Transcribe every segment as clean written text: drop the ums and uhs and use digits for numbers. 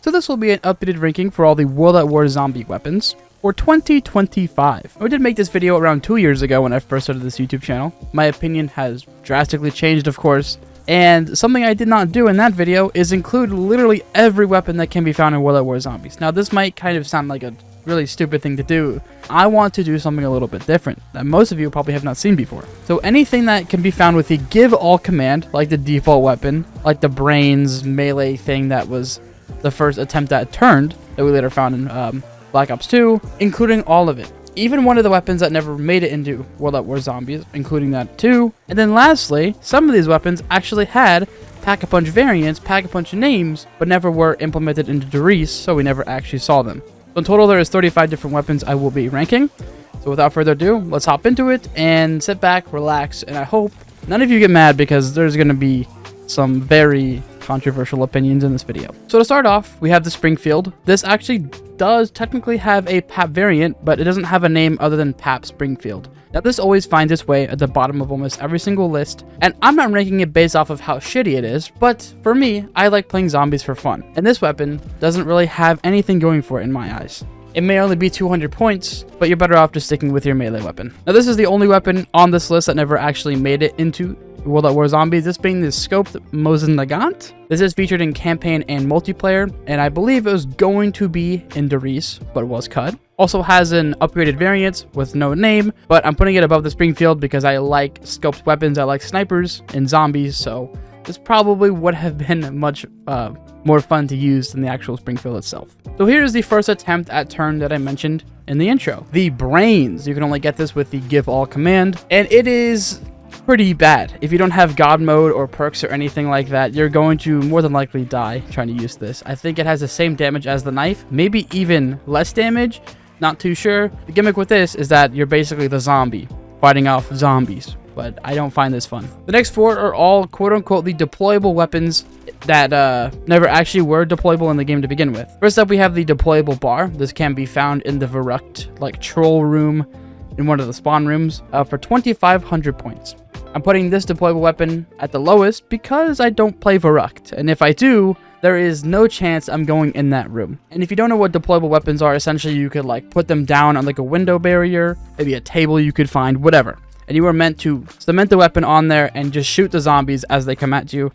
So this will be an updated ranking for all the World at War zombie weapons for 2025. I did make this video around 2 years ago when I first started this YouTube channel. My opinion has drastically changed, of course, and something I did not do in that video is include literally every weapon that can be found in World at War Zombies. Now this might kind of sound like a really stupid thing to do. I want to do something a little bit different that most of you probably have not seen before. So anything that can be found with the give all command, like the default weapon, like the brains melee thing that was the first attempt at turned that we later found in Black Ops 2, including all of it. Even one of the weapons that never made it into World at War Zombies, including that too. And then lastly, some of these weapons actually had Pack-a-Punch variants, Pack-a-Punch names, but never were implemented into Doris, so we never actually saw them. So in total, there is 35 different weapons I will be ranking. So without further ado, let's hop into it and sit back, relax, and I hope none of you get mad because there's going to be some very controversial opinions in this video. So to start off, we have the Springfield. This actually does technically have a PAP variant, but it doesn't have a name other than PAP Springfield. Now this always finds its way at the bottom of almost every single list, and I'm not ranking it based off of how shitty it is, but for me, I like playing zombies for fun, and this weapon doesn't really have anything going for it in my eyes. It may only be 200 points, but you're better off just sticking with your melee weapon. Now this is the only weapon on this list that never actually made it into World at War Zombies, this being the Scoped Mosin Nagant. This is featured in campaign and multiplayer, and I believe it was going to be in Doris, but was cut. Also has an upgraded variant with no name, but I'm putting it above the Springfield because I like scoped weapons, I like snipers and zombies, so this probably would have been much more fun to use than the actual Springfield itself. So here's the first attempt at turn that I mentioned in the intro. The Brains. You can only get this with the Give All command, and it is pretty bad. If you don't have God mode or perks or anything like that, you're going to more than likely die trying to use this. I think it has the same damage as the knife, maybe even less damage, not too sure. The gimmick with this is that you're basically the zombie fighting off zombies, but I don't find this fun. The next four are all quote-unquote the deployable weapons that never actually were deployable in the game to begin with. First up, we have the deployable bar. This can be found in the Verrucht, like troll room in one of the spawn rooms for 2,500 points. I'm putting this deployable weapon at the lowest because I don't play Verrucht, and if I do, there is no chance I'm going in that room. And if you don't know what deployable weapons are, essentially you could like put them down on like a window barrier, maybe a table you could find, whatever. And you were meant to cement the weapon on there and just shoot the zombies as they come at you,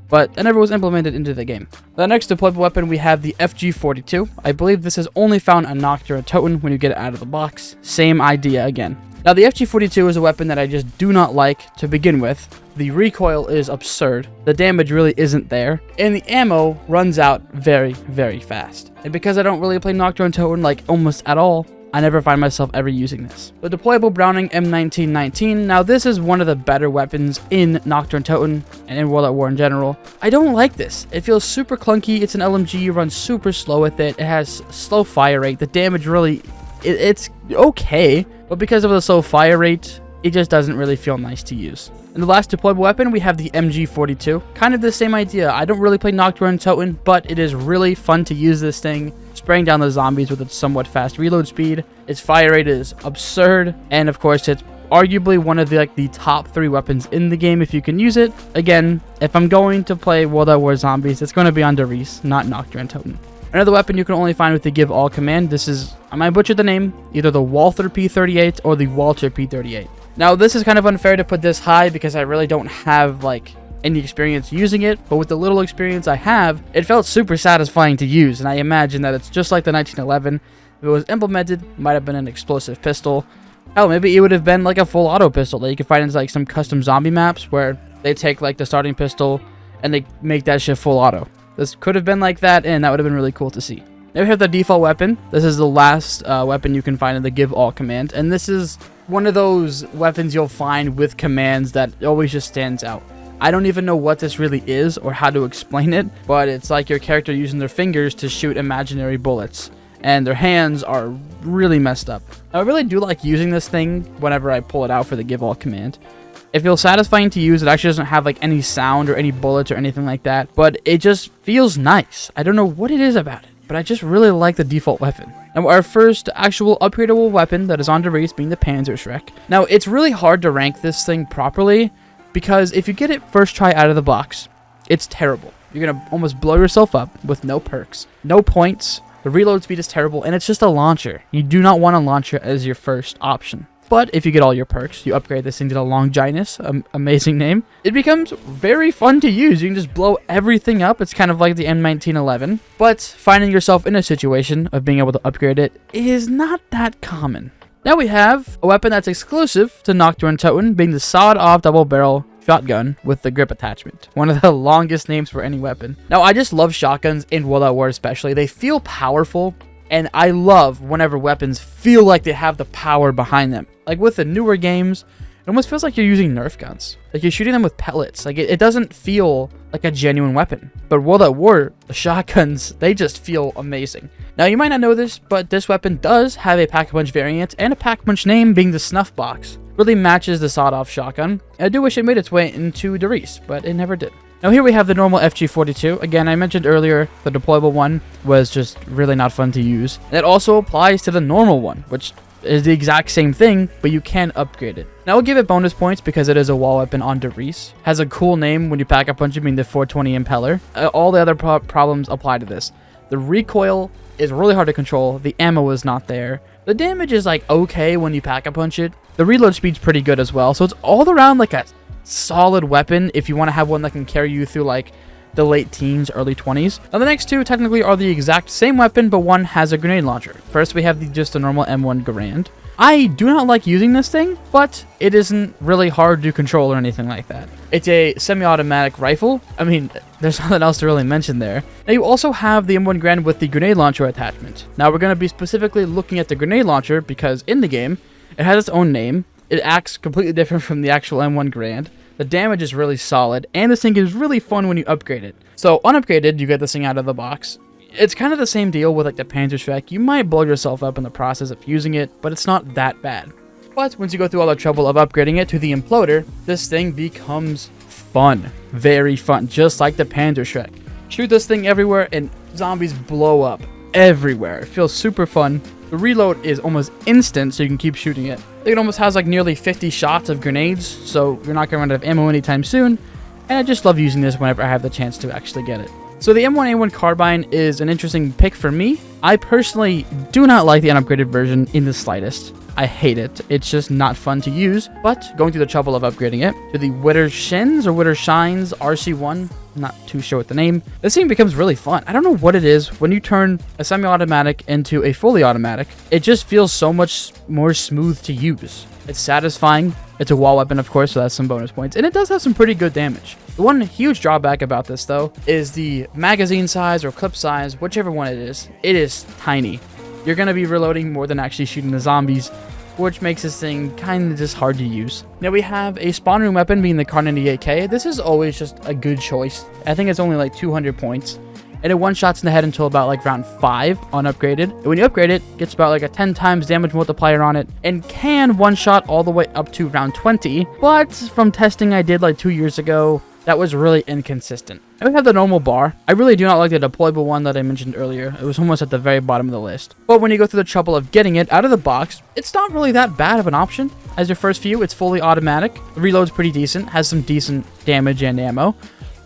but that never was implemented into the game. The next deployable weapon, we have the FG42. I believe this is only found on Nocturne Toten when you get it out of the box. Same idea again. Now the FG42 is a weapon that I just do not like to begin with. The recoil is absurd, the damage really isn't there, and the ammo runs out very, very fast. And because I don't really play Nocturne Toten like almost at all, I never find myself ever using this. The deployable Browning M1919, now this is one of the better weapons in Nocturne Toten and in World at War in general. I don't like this. It feels super clunky, it's an LMG, you run super slow with it, it has slow fire rate, the damage really, it's okay, but because of the slow fire rate, it just doesn't really feel nice to use. And the last deployable weapon, we have the MG42. Kind of the same idea. I don't really play Nocturne Toten, but it is really fun to use this thing, spraying down the zombies with its somewhat fast reload speed. Its fire rate is absurd, and of course, it's arguably one of the top 3 weapons in the game if you can use it. Again, if I'm going to play World at War Zombies, it's going to be on Doris, not Nocturne Toten. Another weapon you can only find with the Give All command. This is, I might butcher the name, either the Walther P38 or the Walter P38. Now this is kind of unfair to put this high because I really don't have like any experience using it, but with the little experience I have, it felt super satisfying to use, and I imagine that it's just like the 1911. If it was implemented, it might have been an explosive pistol. Hell, maybe it would have been like a full auto pistol that you can find in like some custom zombie maps where they take like the starting pistol and they make that shit full auto. This could have been like that, and that would have been really cool to see. Now we have the default weapon. This is the last weapon you can find in the Give All command, and this is one of those weapons you'll find with commands that always just stands out. I don't even know what this really is or how to explain it, but it's like your character using their fingers to shoot imaginary bullets, and their hands are really messed up. Now, I really do like using this thing whenever I pull it out for the Give All command. It feels satisfying to use. It actually doesn't have like any sound or any bullets or anything like that, but it just feels nice. I don't know what it is about it, but I just really like the default weapon. Now our first actual upgradable weapon that is on Doris being the Panzerschreck. Now it's really hard to rank this thing properly because if you get it first try out of the box, it's terrible. you're going to almost blow yourself up with no perks, no points. The reload speed is terrible, and it's just a launcher. You do not want a launcher as your first option. But if you get all your perks, you upgrade this thing to the Longinus, amazing name, it becomes very fun to use. You can just blow everything up. It's kind of like the M1911. But finding yourself in a situation of being able to upgrade it is not that common. Now we have a weapon that's exclusive to Nocturne Toten, being the sawed-off double-barrel shotgun with the grip attachment. One of the longest names for any weapon. Now, I just love shotguns in World at War especially. They feel powerful, and I love whenever weapons feel like they have the power behind them. Like with the newer games, it almost feels like you're using Nerf guns. Like you're shooting them with pellets. Like it doesn't feel like a genuine weapon. But World at War, the shotguns, they just feel amazing. Now you might not know this, but this weapon does have a Pack-a-Punch variant and a Pack-a-Punch name being the Snuff Box. Really matches the sawed-off shotgun. And I do wish it made its way into Darius, but it never did. Now here we have the normal FG42. Again, I mentioned earlier the deployable one was just really not fun to use. That also applies to the normal one, which is the exact same thing, but you can upgrade it. Now, I'll give it bonus points because it is a wall weapon on Darius. Has a cool name when you Pack-a-Punch it, being the 420 Impeller. All the other problems apply to this. The recoil is really hard to control. The ammo is not there. The damage is like okay when you Pack-a-Punch it. The reload speed's pretty good as well. So it's all around like a solid weapon if you want to have one that can carry you through like the late teens, early 20s. Now the next two technically are the exact same weapon, but one has a grenade launcher. First we have just a normal M1 Garand. I do not like using this thing, but it isn't really hard to control or anything like that. It's a semi-automatic rifle. I mean, there's nothing else to really mention there. Now you also have the M1 Garand with the grenade launcher attachment. Now we're going to be specifically looking at the grenade launcher because in the game, it has its own name. It acts completely different from the actual M1 Garand. The damage is really solid, and this thing is really fun when you upgrade it. So, unupgraded, you get this thing out of the box. It's kind of the same deal with like the Panzerschreck. You might blow yourself up in the process of using it, but it's not that bad. But once you go through all the trouble of upgrading it to the Imploder, this thing becomes fun. Very fun, just like the Panzerschreck. Shoot this thing everywhere, and zombies blow up everywhere. It feels super fun. The reload is almost instant, so you can keep shooting it. It almost has like nearly 50 shots of grenades, so you're not going to run out of ammo anytime soon. And I just love using this whenever I have the chance to actually get it. So the M1A1 Carbine is an interesting pick for me. I personally do not like the unupgraded version in the slightest. I hate it. It's just not fun to use, but going through the trouble of upgrading it to the Witter Shins or Witter Shines RC1, I'm not too sure what the name. This thing becomes really fun. I don't know what it is when you turn a semi-automatic into a fully automatic. It just feels so much more smooth to use. It's satisfying. It's a wall weapon, of course, so that's some bonus points. And it does have some pretty good damage. The one huge drawback about this, though, is the magazine size or clip size, whichever one it is tiny. You're going to be reloading more than actually shooting the zombies, which makes this thing kind of just hard to use. Now we have a spawn room weapon being the Kar 98K. This is always just a good choice. I think it's only like 200 points. And it one-shots in the head until about like round 5 unupgraded. And when you upgrade it, it gets about like a 10 times damage multiplier on it. And can one-shot all the way up to round 20. But from testing I did like 2 years ago, that was really inconsistent. And we have the normal bar. I really do not like the deployable one that I mentioned earlier. It was almost at the very bottom of the list. But when you go through the trouble of getting it out of the box, it's not really that bad of an option. As your first few, it's fully automatic. The reload's pretty decent, has some decent damage and ammo.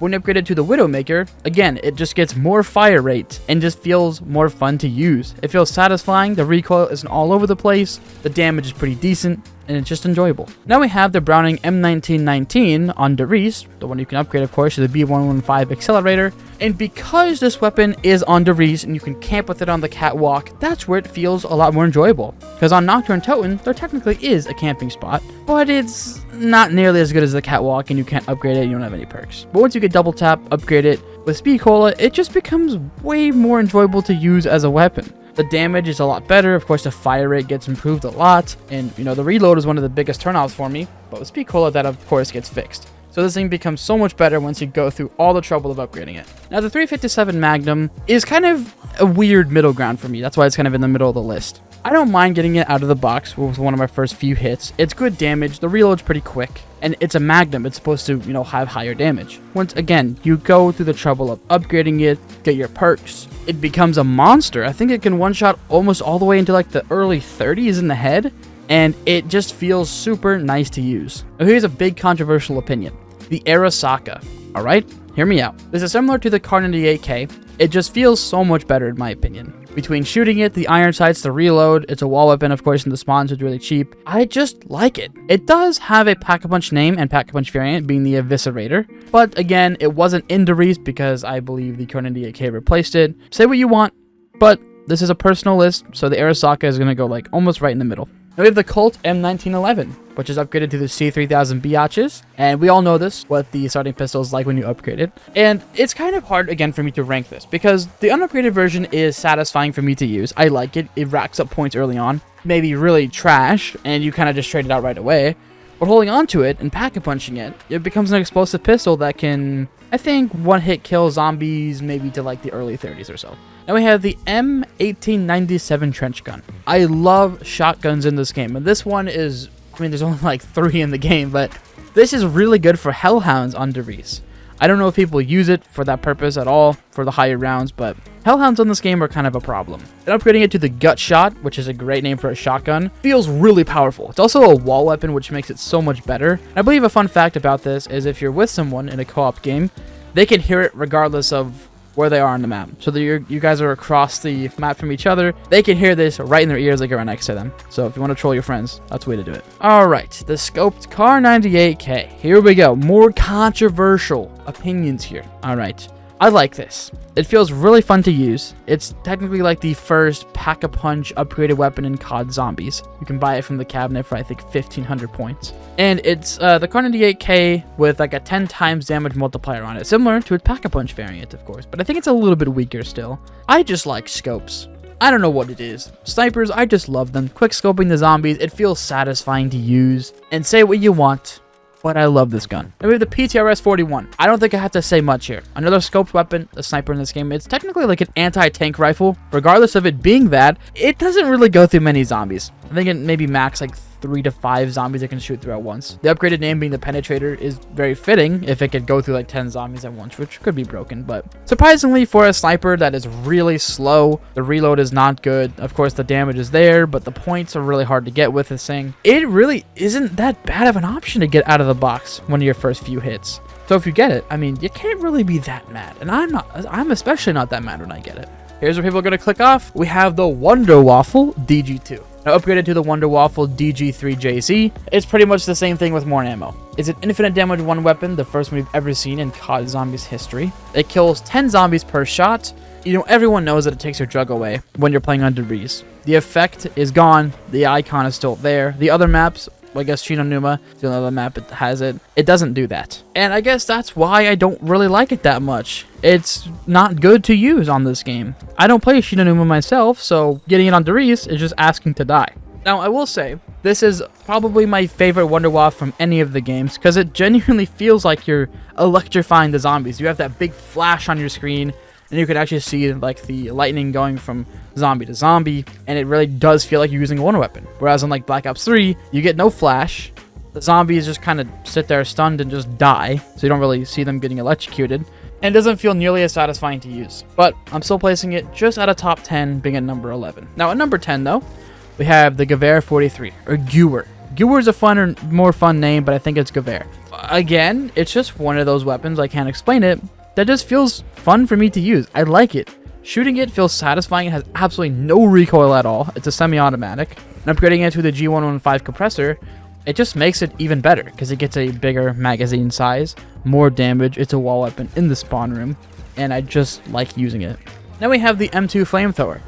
When you upgrade it to the Widowmaker, again, it just gets more fire rate and just feels more fun to use. It feels satisfying, the recoil isn't all over the place, the damage is pretty decent, and it's just enjoyable. Now we have the Browning M1919 on Darius, the one you can upgrade, of course, to the B115 Accelerator. And because this weapon is on Darius and you can camp with it on the catwalk, that's where it feels a lot more enjoyable. Because on Nocturne Toten, there technically is a camping spot, but it's not nearly as good as the catwalk and you can't upgrade it, you don't have any perks. But once you get double tap, upgrade it with Speed Cola, it just becomes way more enjoyable to use as a weapon. The damage is a lot better. Of course, the fire rate gets improved a lot. And, you know, the reload is one of the biggest turnoffs for me. But with Speed Cola, that, of course, gets fixed. So this thing becomes so much better once you go through all the trouble of upgrading it. Now, the 357 Magnum is kind of a weird middle ground for me. That's why it's kind of in the middle of the list. I don't mind getting it out of the box with one of my first few hits. It's good damage. The reload's pretty quick. And it's a Magnum. It's supposed to, you know, have higher damage. Once again, you go through the trouble of upgrading it, get your perks. It becomes a monster. I think it can one-shot almost all the way into like the early 30s in the head. And it just feels super nice to use. Now, here's a big controversial opinion. The Arasaka. Alright? hear me out. This is similar to the Kar 98K. It just feels so much better in my opinion. Between shooting it, the iron sights, the reload, it's a wall weapon, of course, and the spawns is really cheap. I just like it. It does have a Pack-a-Punch name and Pack-a-Punch variant, being the Eviscerator. But again, it wasn't in Derice because I believe the Kar 98K replaced it. Say what you want, but this is a personal list, so the Arasaka is going to go like almost right in the middle. Now we have the Colt M1911, which is upgraded to the C3000 biatches, and we all know this, what the starting pistol is like when you upgrade it. And it's kind of hard, again, for me to rank this, because the unupgraded version is satisfying for me to use. I like it. It racks up points early on. Maybe really trash, and you kind of just trade it out right away. But holding on to it and pack-a-punching it, it becomes an explosive pistol that can, I think, one-hit kill zombies maybe to like the early 30s or so. Now we have the M1897 trench gun. I love shotguns in this game, and this one is, I mean, there's only like 3 in the game, but this is really good for Hellhounds on Derice. I don't know if people use it for that purpose at all, for the higher rounds, but Hellhounds on this game are kind of a problem. And upgrading it to the Gut Shot, which is a great name for a shotgun, feels really powerful. It's also a wall weapon, which makes it so much better. And I believe a fun fact about this is if you're with someone in a co-op game, they can hear it regardless of where they are on the map. So that you guys are across the map from each other, they can hear this right in their ears like you're right next to them. So if you want to troll your friends, that's the way to do it. Alright, the scoped Kar 98K. Here we go. More controversial opinions here. Alright, I like this. It feels really fun to use. It's technically like the first Pack-a-Punch upgraded weapon in COD Zombies. You can buy it from the cabinet for I think 1,500 points. And it's the Kar 98K with like a 10 times damage multiplier on it. Similar to its Pack-a-Punch variant, of course. But I think it's a little bit weaker still. I just like scopes. I don't know what it is. Snipers, I just love them. Quick scoping the zombies, it feels satisfying to use. And say what you want, but I love this gun. Now we have the PTRS-41. I don't think I have to say much here. Another scoped weapon, a sniper in this game. It's technically like an anti-tank rifle. Regardless of it being that, it doesn't really go through many zombies. I think it maybe max like 3 to 5 zombies it can shoot through at once. The upgraded name being the Penetrator is very fitting if it could go through like 10 zombies at once, which could be broken, but surprisingly for a sniper that is really slow, the reload is not good. Of course, the damage is there, but the points are really hard to get with this thing. It really isn't that bad of an option to get out of the box one of your first few hits. So if you get it, I mean, you can't really be that mad, and I'm especially not that mad when I get it. Here's where people are going to click off. We have the Wonder Waffle DG2. Now upgraded to the Wonder Waffle DG3JZ. It's pretty much the same thing with more ammo. It's an infinite damage one weapon, the first one we've ever seen in COD Zombies history. It kills 10 zombies per shot. You know, everyone knows that it takes your drug away when you're playing on Derice. The effect is gone. The icon is still there. The other maps, I guess Shinonuma is the other map that has it. It doesn't do that. And I guess that's why I don't really like it that much. It's not good to use on this game. I don't play Shinonuma myself, so getting it on Derice is just asking to die. Now, I will say, this is probably my favorite Wonder Waffle from any of the games, because it genuinely feels like you're electrifying the zombies. You have that big flash on your screen, and you can actually see like the lightning going from zombie to zombie, and it really does feel like you're using a wonder weapon. Whereas in like Black Ops 3, you get no flash. The zombies just kind of sit there stunned and just die, so you don't really see them getting electrocuted. And it doesn't feel nearly as satisfying to use. But I'm still placing it just out of top 10, being at number 11. Now at number 10 though, we have the Gewehr 43, or Gewehr. Gewehr is a more fun name, but I think it's Gewehr. Again, it's just one of those weapons, I can't explain it, that just feels fun for me to use. I like it. Shooting it feels satisfying. It has absolutely no recoil at all. It's a semi-automatic. And upgrading it to the G115 compressor, it just makes it even better because it gets a bigger magazine size, more damage. It's a wall weapon in the spawn room, and I just like using it. Now we have the M2 flamethrower.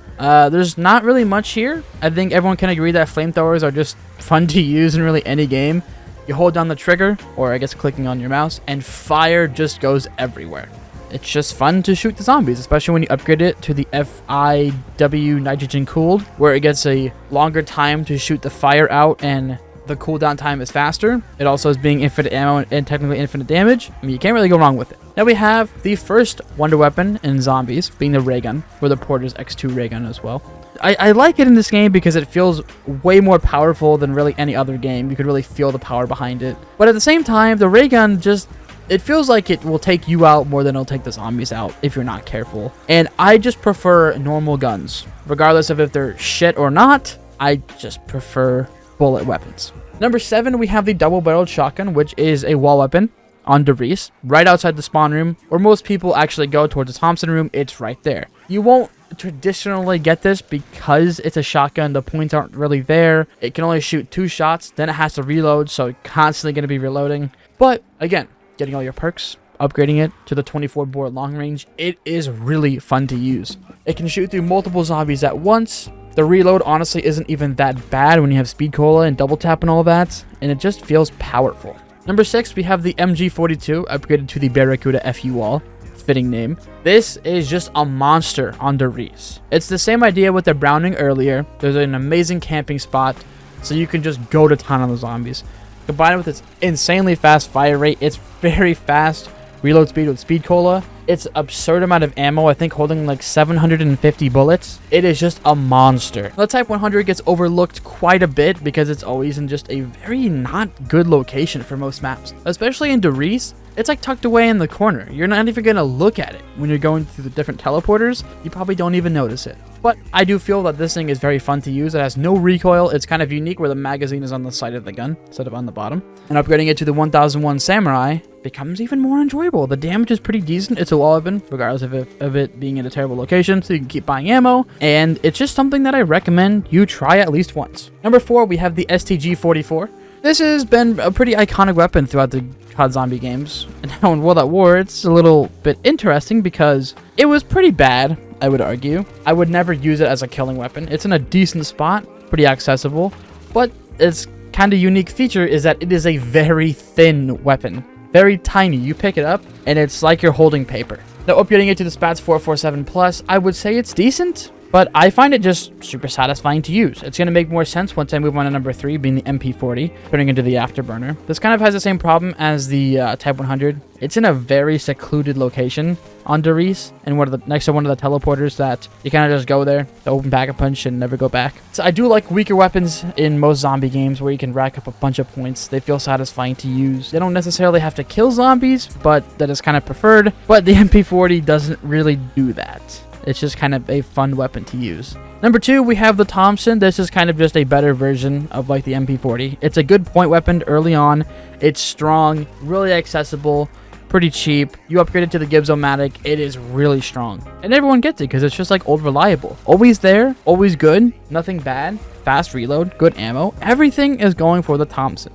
There's not really much here. I think everyone can agree that flamethrowers are just fun to use in really any game. You hold down the trigger, or I guess clicking on your mouse, and fire just goes everywhere. It's just fun to shoot the zombies, especially when you upgrade it to the FIW nitrogen cooled, where it gets a longer time to shoot the fire out and the cooldown time is faster. It also is being infinite ammo and technically infinite damage. I mean, you can't really go wrong with it. Now we have the first wonder weapon in zombies, being the ray gun, or the Porter's X2 ray gun as well. I like it in this game because it feels way more powerful than really any other game. You could really feel the power behind it. But at the same time, the ray gun just, it feels like it will take you out more than it'll take the zombies out if you're not careful. And I just prefer normal guns. Regardless of if they're shit or not, I just prefer bullet weapons. Number 7, we have the double-barreled shotgun, which is a wall weapon on Reese, right outside the spawn room, where most people actually go towards the Thompson room. It's right there. You won't traditionally get this because it's a shotgun. The points aren't really there. It can only shoot 2 shots, then it has to reload, so constantly going to be reloading. But again, getting all your perks, upgrading it to the 24 bore long range, it is really fun to use. It can shoot through multiple zombies at once. The reload honestly isn't even that bad when you have speed cola and double tap and all that, and it just feels powerful. Number 6, we have the MG42 upgraded to the Barracuda FU wall. Fitting name. This is just a monster on Reese. It's the same idea with the Browning earlier. There's an amazing camping spot, so you can just go to town on the zombies. Combined with its insanely fast fire rate, it's very fast. Reload speed with speed cola. It's absurd amount of ammo, I think holding like 750 bullets. It is just a monster. The Type 100 gets overlooked quite a bit because it's always in just a very not good location for most maps. Especially in Reese, it's like tucked away in the corner. You're not even going to look at it. When you're going through the different teleporters, you probably don't even notice it. But I do feel that this thing is very fun to use. It has no recoil. It's kind of unique where the magazine is on the side of the gun instead of on the bottom. And upgrading it to the 1001 Samurai becomes even more enjoyable. The damage is pretty decent. It's a wall weapon, regardless of it being in a terrible location, so you can keep buying ammo. And it's just something that I recommend you try at least once. Number 4, we have the STG-44. This has been a pretty iconic weapon throughout the COD Zombie games. And now in World at War, it's a little bit interesting because it was pretty bad, I would argue. I would never use it as a killing weapon. It's in a decent spot, pretty accessible, but its kind of unique feature is that it is a very thin weapon. Very tiny. You pick it up, and it's like you're holding paper. Now, upgrading it to the Spats 447 Plus, I would say it's decent, but I find it just super satisfying to use. It's going to make more sense once I move on to number 3, being the MP40, turning into the Afterburner. This kind of has the same problem as the Type 100. It's in a very secluded location on Reese, and next to one of the teleporters that you kind of just go there, the open pack-a-punch, and never go back. So I do like weaker weapons in most zombie games where you can rack up a bunch of points. They feel satisfying to use. They don't necessarily have to kill zombies, but that is kind of preferred. But the MP40 doesn't really do that. It's just kind of a fun weapon to use. Number 2, we have the Thompson. This is kind of just a better version of like the MP40. It's a good point weapon early on. It's strong, really accessible, pretty cheap. You upgrade it to the Gibbs-O-Matic, it is really strong. And everyone gets it because it's just like old reliable. Always there, always good, nothing bad, fast reload, good ammo. Everything is going for the Thompson.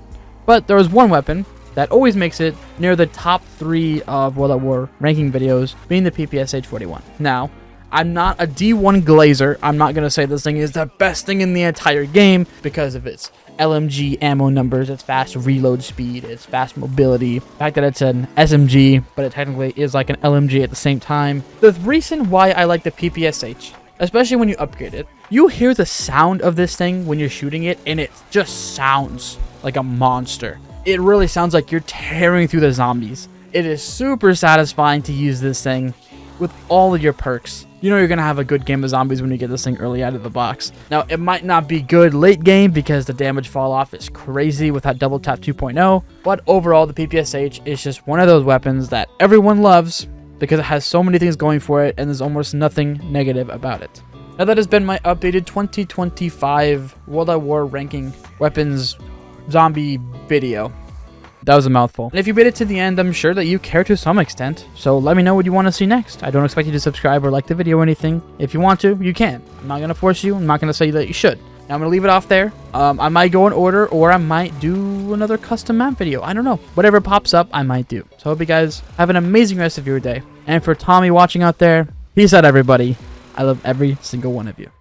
But there is one weapon that always makes it near the top 3 of World at War ranking videos, being the PPSH-41. Now, I'm not a D1 glazer. I'm not going to say this thing is the best thing in the entire game because of its LMG ammo numbers, its fast reload speed, its fast mobility, the fact that it's an SMG, but it technically is like an LMG at the same time. The reason why I like the PPSH, especially when you upgrade it, you hear the sound of this thing when you're shooting it, and it just sounds like a monster. It really sounds like you're tearing through the zombies. It is super satisfying to use this thing with all of your perks. You know you're going to have a good game of zombies when you get this thing early out of the box. Now, it might not be good late game because the damage fall off is crazy with that double tap 2.0, but overall the PPSH is just one of those weapons that everyone loves because it has so many things going for it and there's almost nothing negative about it. Now, that has been my updated 2025 World at War ranking weapons zombie video. That was a mouthful. And if you made it to the end, I'm sure that you care to some extent. So let me know what you want to see next. I don't expect you to subscribe or like the video or anything. If you want to, you can. I'm not going to force you. I'm not going to say that you should. Now I'm going to leave it off there. I might go in order, or I might do another custom map video. I don't know. Whatever pops up, I might do. So I hope you guys have an amazing rest of your day. And for Tommy watching out there, peace out, everybody. I love every single one of you.